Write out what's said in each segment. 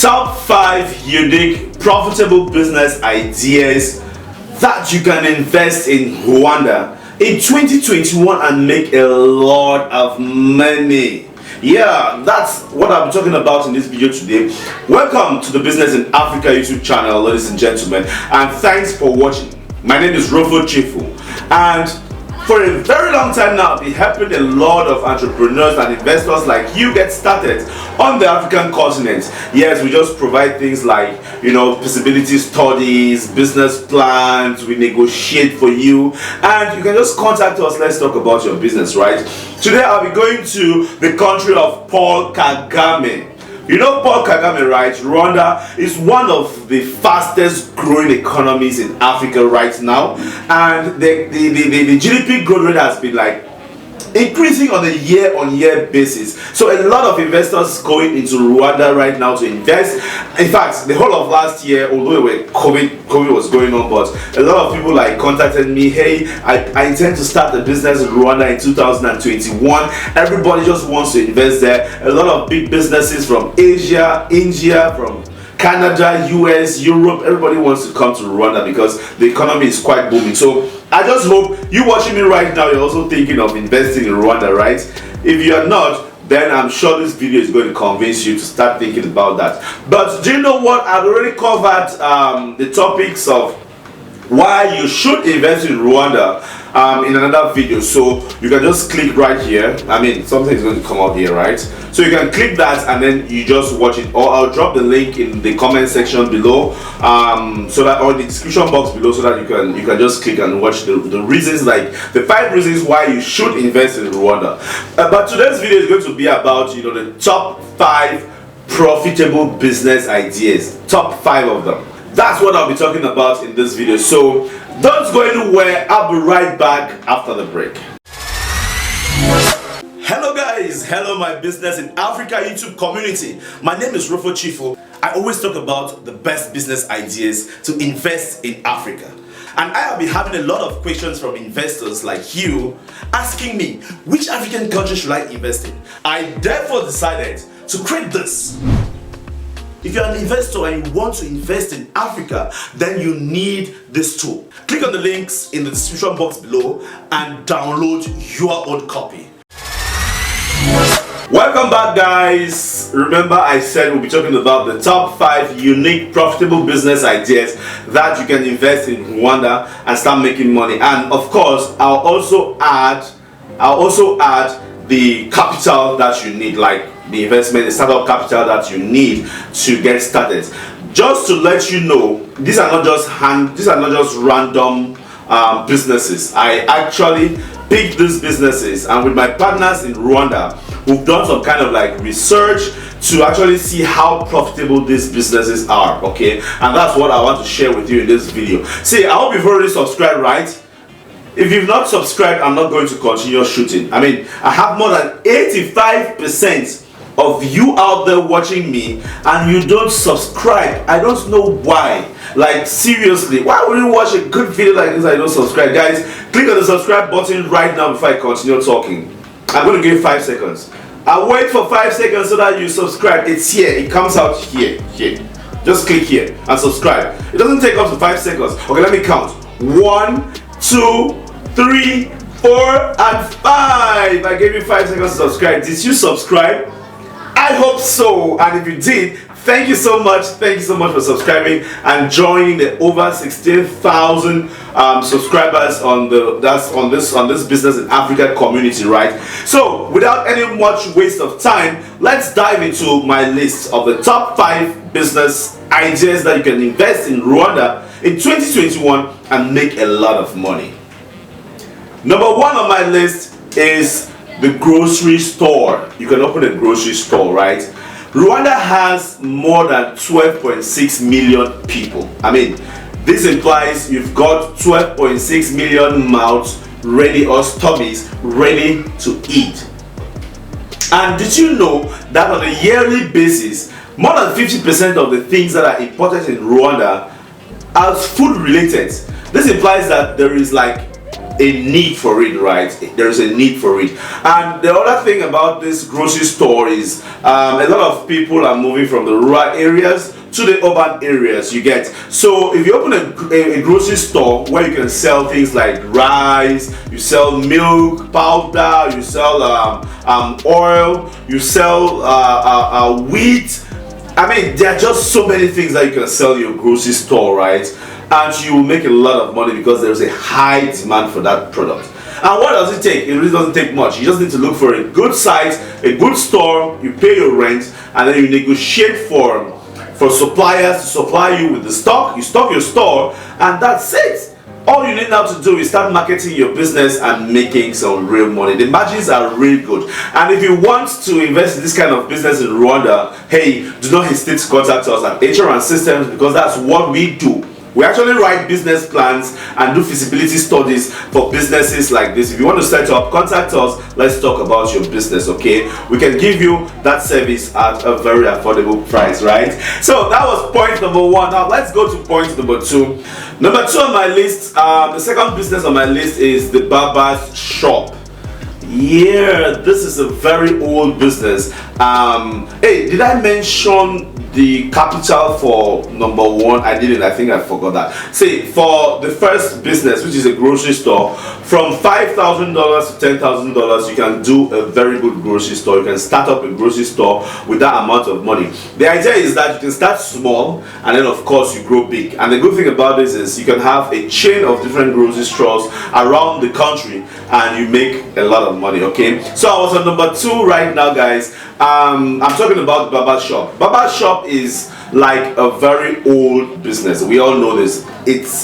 Top 5 unique profitable business ideas that you can invest in Rwanda in 2021 and make a lot of money. Yeah, that's what I'm talking about in this video today. Welcome to the Business in Africa YouTube channel, ladies and gentlemen, and thanks for watching. My name is Rofo Chifu, and for a very long time now, I've been helping a lot of entrepreneurs and investors like you get started on the African continent. Yes, we just provide things like, feasibility studies, business plans, we negotiate for you, and you can just contact us. Let's talk about your business, right? Today, I'll be going to the country of Paul Kagame. You know Paul Kagame, right? Rwanda is one of the fastest growing economies in Africa right now, and the GDP growth rate has been like increasing on a year-on-year basis. So a lot of investors going into Rwanda right now to invest. In fact, the whole of last year, although COVID was going on, but a lot of people contacted me, hey, I intend to start a business in Rwanda in 2021. Everybody just wants to invest there. A lot of big businesses from Asia, India, from Canada, US, Europe, everybody wants to come to Rwanda because the economy is quite booming. So I just hope you watching me right now, you're also thinking of investing in Rwanda, right? If you are not, then I'm sure this video is going to convince you to start thinking about that. But do you know what? I've already covered the topics of why you should invest in Rwanda in another video, so you can just click right here. I mean, something is going to come out here, right? So you can click that and then you just watch it, or I'll drop the link in the comment section below, so that, or the description box below, so that you can just click and watch the reasons, like the 5 reasons why you should invest in Rwanda. But today's video is going to be about the top 5 profitable business ideas, top 5 of them. That's what I'll be talking about in this video. So don't go anywhere. I'll be right back after the break. Hello guys, hello my Business in Africa YouTube community. My name is Rofo Chifu. I always talk about the best business ideas to invest in Africa. And I have been having a lot of questions from investors like you asking me, which African country should I invest in? I therefore decided to create this. If you're an investor and you want to invest in Africa, then you need this tool. Click on the links in the description box below and download your own copy. Welcome back, guys. Remember, I said we'll be talking about the top 5 unique profitable business ideas that you can invest in Rwanda and start making money. And of course, I'll also add the capital that you need, like the investment, the startup capital that you need to get started. Just to let you know, these are not just random businesses. I actually picked these businesses, and with my partners in Rwanda, we've done some kind of research to actually see how profitable these businesses are. Okay, and that's what I want to share with you in this video. See, I hope you've already subscribed, right? If you've not subscribed, I'm not going to continue shooting. I mean, I have more than 85% of you out there watching me and you don't subscribe. I don't know why. Seriously, why would you watch a good video like this and you don't subscribe? Guys, click on the subscribe button right now before I continue talking. I'm going to give 5 seconds. I'll wait for 5 seconds so that you subscribe. It's here. It comes out here. Just click here and subscribe. It doesn't take up to 5 seconds. Okay, let me count. 1, 2, 3, 4, and 5. I gave you 5 seconds to subscribe. Did you subscribe? I hope so. And if you did, thank you so much. Thank you so much for subscribing and joining the over 16,000 subscribers on this Business in Africa community, right? So without any much waste of time, let's dive into my list of the top 5 business ideas that you can invest in Rwanda in 2021 and make a lot of money. Number 1 on my list is the grocery store. You can open a grocery store, right? Rwanda has more than 12.6 million people. I mean, this implies you've got 12.6 million mouths ready, or stomachs ready to eat. And did you know that on a yearly basis, more than 50% of the things that are imported in Rwanda are food related? This implies that there is a need for it, right? There is a need for it. And the other thing about this grocery store is a lot of people are moving from the rural areas to the urban areas, you get. So if you open a grocery store where you can sell things like rice, you sell milk powder, you sell oil, you sell wheat. I mean, there are just so many things that you can sell in your grocery store, right? And you will make a lot of money because there's a high demand for that product. And what does it take? It really doesn't take much. You just need to look for a good site, a good store, you pay your rent, and then you negotiate for suppliers to supply you with the stock. You stock your store, and that's it. All you need now to do is start marketing your business and making some real money. The margins are really good. And if you want to invest in this kind of business in Rwanda, hey, do not hesitate to contact us at HR Systems, because that's what we do. We actually write business plans and do feasibility studies for businesses like this. If you want to set up, contact us. Let's talk about your business, okay? We can give you that service at a very affordable price, right? So that was point number one. Now let's go to point number two. Number two on my list, the second business on my list is the barber's shop. Yeah, this is a very old business. Hey, did I mention the capital for number one? I didn't. I think I forgot that. See, for the first business, which is a grocery store, from $5,000 to $10,000, you can do a very good grocery store. You can start up a grocery store with that amount of money. The idea is that you can start small and then of course you grow big. And the good thing about this is you can have a chain of different grocery stores around the country and you make a lot of money, okay? So I was on number two right now, guys. I'm talking about barber shop. Barber shop is like a very old business. We all know this.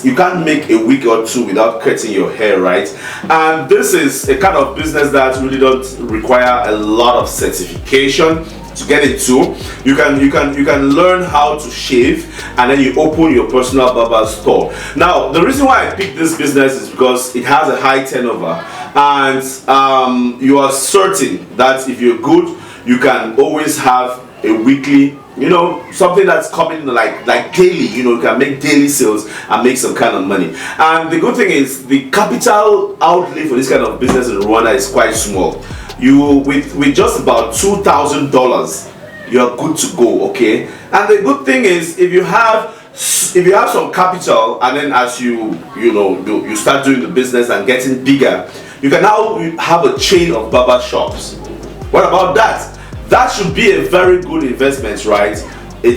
You can't make a week or two without cutting your hair, right? And this is a kind of business that really don't require a lot of certification to get into. You can learn how to shave and then you open your personal barber store. Now the reason why I picked this business is because it has a high turnover, and you are certain that if you're good, you can always have a weekly, something that's coming like daily. You can make daily sales and make some kind of money. And the good thing is the capital outlay for this kind of business in Rwanda is quite small. With just about $2,000, you're good to go, okay? And the good thing is if you have some capital, and then as you start doing the business and getting bigger, you can now have a chain of barber shops. What about that? That should be a very good investment, right? It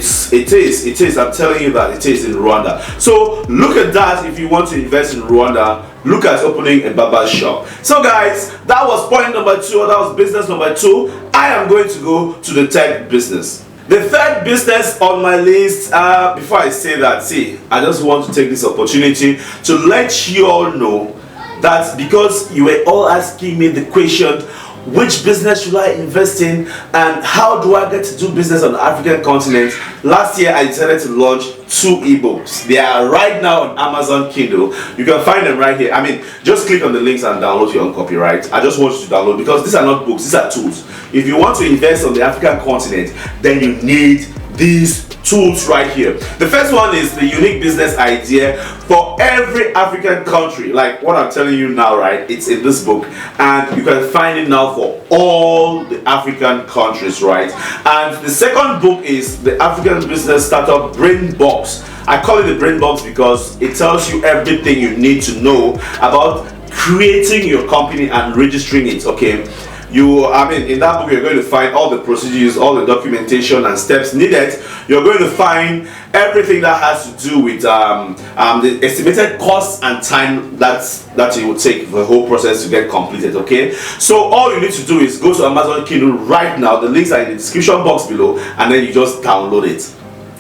is. I'm telling you that it is in Rwanda. So look at that. If you want to invest in Rwanda, look at opening a barber shop. So guys, that was point number two. That was business number two. I am going to go to the third business. The third business on my list, before I say that, I just want to take this opportunity to let you all know that, because you were all asking me the question, which business should I invest in and how do I get to do business on the African continent? Last year I decided to launch 2 ebooks. They are right now on Amazon Kindle. You can find them right here. I mean, just click on the links and download your own copy, right? I just want you to download, because these are not books, these are tools. If you want to invest on the African continent, then you need these tools right here. The first one is the unique business idea for every African country. Like what I'm telling you now, right? It's in this book, and you can find it now for all the African countries, right? And the second book is the African Business Startup BRAINBOX. I call it the BRAINBOX because it tells you everything you need to know about creating your company and registering it, okay? In that book, you're going to find all the procedures, all the documentation and steps needed. You're going to find everything that has to do with the estimated cost and time that it will take for the whole process to get completed, okay? So all you need to do is go to Amazon Kindle right now. The links are in the description box below, and then you just download it.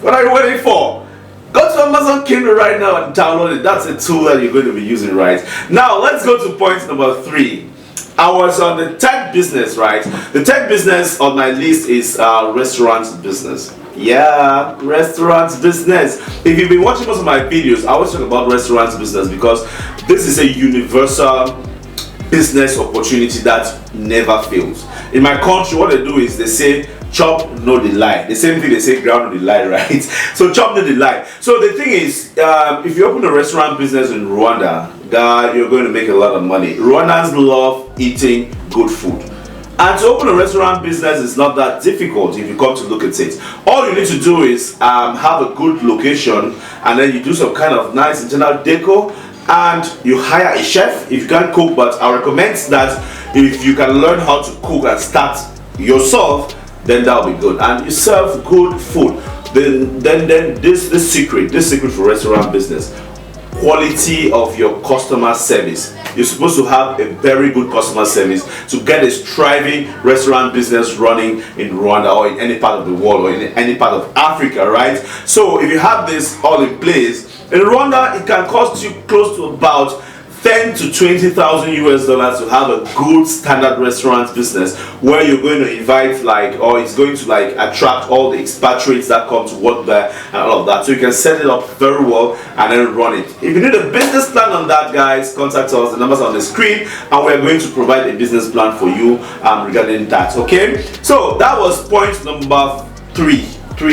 What are you waiting for? Go to Amazon Kindle right now and download it. That's a tool that you're going to be using, right? Now, let's go to point number 3. I was on the tech business, right? The tech business on my list is restaurant business. Yeah, restaurant business. If you've been watching most of my videos, I always talk about restaurant business because this is a universal business opportunity that never fails. In my country, what they do is they say chop no dey lie. The same thing they say ground no dey lie, right? So chop no dey lie. So the thing is, if you open a restaurant business in Rwanda, you're going to make a lot of money. Rwandans love eating good food. And to open a restaurant business is not that difficult if you come to look at it. All you need to do is have a good location, and then you do some kind of nice internal decor, and you hire a chef if you can't cook. But I recommend that if you can learn how to cook and start yourself, then that'll be good. And you serve good food. Then this secret for restaurant business: quality of your customer service. You're supposed to have a very good customer service to get a thriving restaurant business running in Rwanda or in any part of the world or in any part of Africa, right? So if you have this all in place, in Rwanda it can cost you close to about 10 to 20,000 US dollars to have a good standard restaurant business, where you're going to invite or it's going to attract all the expatriates that come to work there and all of that. So you can set it up very well and then run it. If you need a business plan on that, guys, contact us. The numbers are on the screen, and we're going to provide a business plan for you regarding that. Okay, so that was point number three,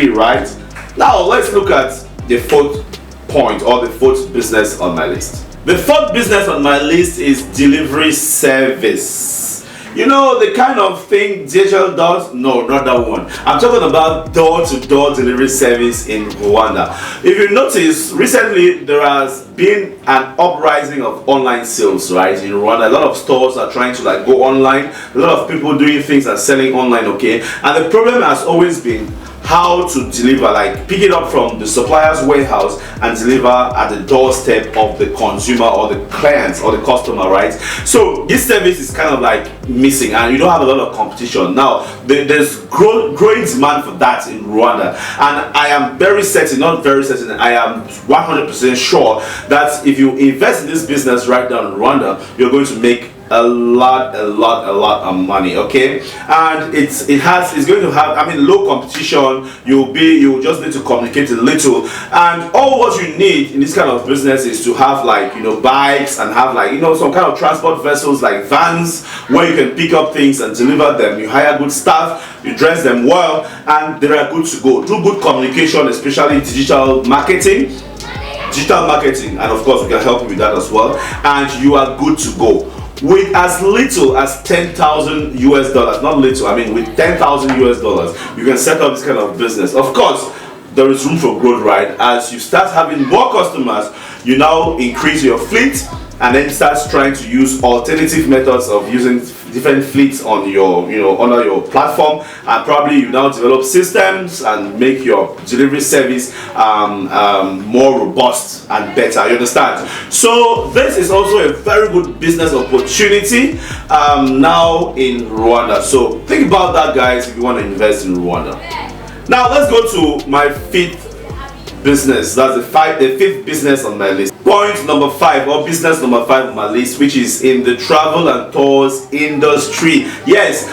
right? Now let's look at the fourth point, or the fourth business on my list. The fourth business on my list is delivery service. You know, the kind of thing DHL does? No, not that one. I'm talking about door-to-door delivery service in Rwanda. If you notice, recently there has been an uprising of online sales, right, in Rwanda. A lot of stores are trying to go online. A lot of people doing things and selling online, okay? And the problem has always been how to deliver, pick it up from the supplier's warehouse and deliver at the doorstep of the consumer or the client or the customer, right? So this service is kind of missing, and you don't have a lot of competition. Now there's growing demand for that in Rwanda, and I am very certain, not very certain, I am 100% sure that if you invest in this business right now in Rwanda, you're going to make a lot of money, okay? And it's going to have, low competition. You just need to communicate a little, and all what you need in this kind of business is to have bikes, and have some kind of transport vessels like vans, where you can pick up things and deliver them. You hire good staff, you dress them well, and they are good to go. Do good communication, especially digital marketing, and of course we can help you with that as well, and you are good to go. With as little as 10,000 US dollars, not little, with 10,000 US dollars, you can set up this kind of business. Of course, there is room for growth, right? As you start having more customers, you now increase your fleet, and then start trying to use alternative methods of using different fleets on your, under your platform, and probably you now develop systems and make your delivery service more robust and better. You understand? So this is also a very good business opportunity now in Rwanda. So think about that, guys, if you want to invest in Rwanda. Now let's go to my fifth business. That's the fifth business on my list. Point number 5, or business number 5 on my list, which is in the travel and tours industry. Yes,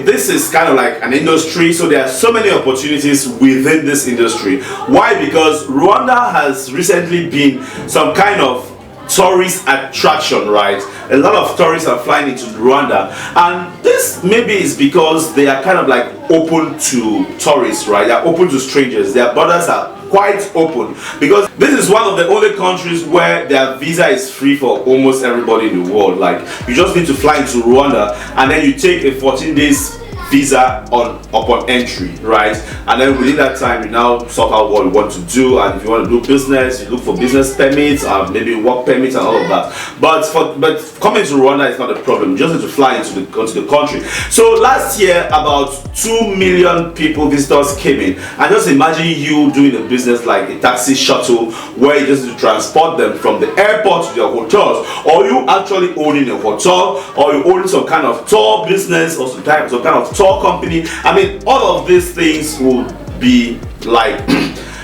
this is kind of like an industry, so there are so many opportunities within this industry. Why? Because Rwanda has recently been some kind of tourist attraction, right? A lot of tourists are flying into Rwanda, and this maybe is because they are kind of open to tourists, right? They are open to strangers. Their borders are quite open, because this is one of the only countries where their visa is free for almost everybody in the world. You just need to fly into Rwanda, and then you take a 14 days visa upon entry, right? And then within that time, you now sort out what you want to do, and if you want to do business, you look for business permits, maybe work permits and all of that. But coming to Rwanda is not a problem. You just need to fly into the country. So last year, about 2 million visitors came in, and just imagine you doing a business like a taxi shuttle, where you just need to transport them from the airport to their hotels, or you actually owning a hotel, or you owning some kind of tour business, or some kind of tour company. All of these things will be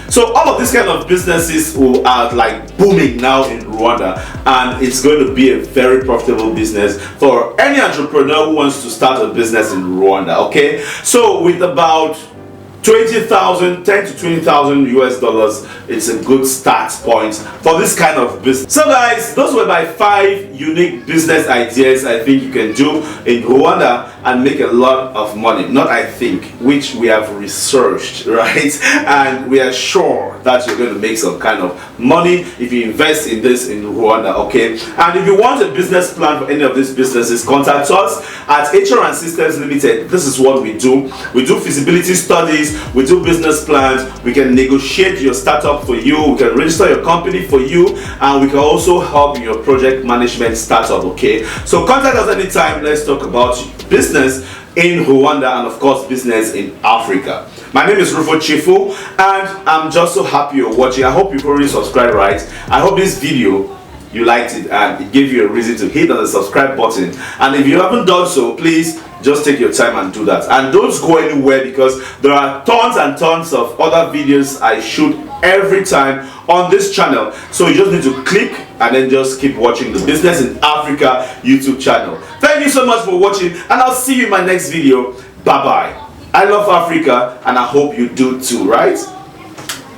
so all of these kind of businesses are booming now in Rwanda, and it's going to be a very profitable business for any entrepreneur who wants to start a business in Rwanda. Okay, so with about 10 to 20,000 US dollars, it's a good start point for this kind of business. So guys, those were my 5 unique business ideas I think you can do in Rwanda. and make a lot of money. Not I think, which we have researched, right? And we are sure that you're going to make some kind of money if you invest in this in Rwanda, okay? And if you want a business plan for any of these businesses, contact us at HR & Systems Limited. This is what we do. We do feasibility studies, we do business plans, we can negotiate your startup for you, we can register your company for you, and we can also help in your project management startup, okay? So contact us anytime. Let's talk about business in Rwanda and of course business in Africa. My name is Rufo Chifu and I'm just so happy you're watching. I hope you've already subscribed, right? I hope this video you liked it and it gave you a reason to hit on the subscribe button. And if you haven't done so, please just take your time and do that. And don't go anywhere because there are tons and tons of other videos I shoot every time on this channel. So you just need to click and then just keep watching the Business in Africa YouTube channel. Thank you so much for watching and I'll see you in my next video. Bye bye. I love Africa and I hope you do too, right?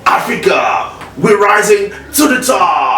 Africa, we're rising to the top.